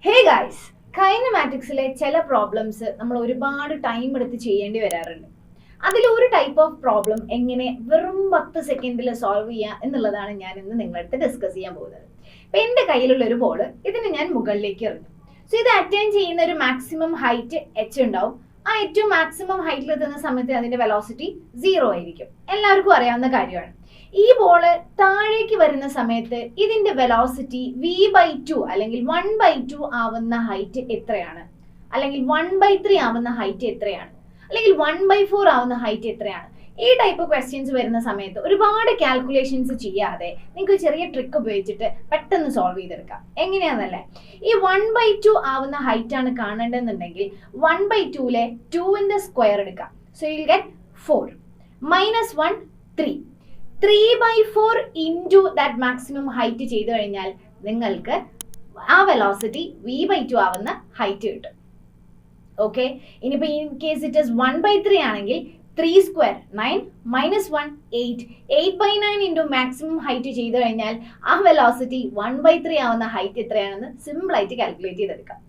Hey guys, കൈനമാറ്റിക്സിലെ ചില problems നമ്മൾ ഒരുപാട് ടൈം എടുത്ത് ചെയ്യേണ്ടി വരാറുണ്ട്. അതിലൊരു ടൈപ്പ് ഓഫ് പ്രോബ്ലം എങ്ങനെ വെറും 10 സെക്കൻഡിൽ സോൾവ് ചെയ്യുക എന്നുള്ളതാണ് ഞാൻ ഇന്ന് നിങ്ങളടുത്ത് ഡിസ്കസ് ചെയ്യാൻ പോകുന്നത്. ഇപ്പം എൻ്റെ കയ്യിലുള്ള ഒരു ബോൾ ഇതിന് ഞാൻ മുകളിലേക്ക് എറിഞ്ഞു. സോ ഇത് അറ്റൈൻ ചെയ്യുന്ന ഒരു മാക്സിമം ഹൈറ്റ് എച്ച് ഉണ്ടാവും. ആ ഏറ്റവും മാക്സിമം ഹൈറ്റിൽ എത്തുന്ന സമയത്ത് അതിന്റെ വെലോസിറ്റി 0 ആയിരിക്കും. എല്ലാവർക്കും അറിയാവുന്ന കാര്യമാണ്. ഈ ബോള് താഴേക്ക് വരുന്ന സമയത്ത് ഇതിന്റെ വെലോസിറ്റി v/2 അല്ലെങ്കിൽ 1/2 ആവുന്ന ഹൈറ്റ് എത്രയാണ്, അല്ലെങ്കിൽ 1/3 ആവുന്ന ഹൈറ്റ് എത്രയാണ്, അല്ലെങ്കിൽ 1/4 ആവുന്ന ഹൈറ്റ് എത്രയാണ്? ഈ ടൈപ്പ് ക്വസ്റ്റ്യൻസ് വരുന്ന സമയത്ത് ഒരുപാട് കാൽക്കുലേഷൻസ് ചെയ്യാതെ നിങ്ങൾക്ക് ചെറിയ ട്രിക്ക് ഉപയോഗിച്ചിട്ട് പെട്ടെന്ന് സോൾവ് ചെയ്തെടുക്കാം. എങ്ങനെയാണെന്നല്ലേ, ഈ 1/2 ആവുന്ന ഹൈറ്റ് ആണ് കാണേണ്ടതെന്നുണ്ടെങ്കിൽ 1/2ലെ 2ന്റെ സ്ക്വയർ എടുക്കാം. So you will get 4 - 1 3 3/4 into that maximum height ചെയ്ത് കഴിഞ്ഞാൽ നിങ്ങൾക്ക് ആ വെലോസിറ്റി v/2 ആവുന്ന ഹൈറ്റ് കിട്ടും. ഓക്കെ, ഇനിയിപ്പോൾ ഇൻ കേസ് ഇറ്റ് ഇസ് 1/3 ആണെങ്കിൽ 3 സ്ക്വയർ 9 - 1 8 8/9 ഇൻറ്റു മാക്സിമം ഹൈറ്റ് ചെയ്ത് കഴിഞ്ഞാൽ ആ വെലോസിറ്റി 1/3 ആവുന്ന ഹൈറ്റ് എത്രയാണെന്ന് സിമ്പിൾ ആയിട്ട് കാൽക്കുലേറ്റ് ചെയ്തെടുക്കാം.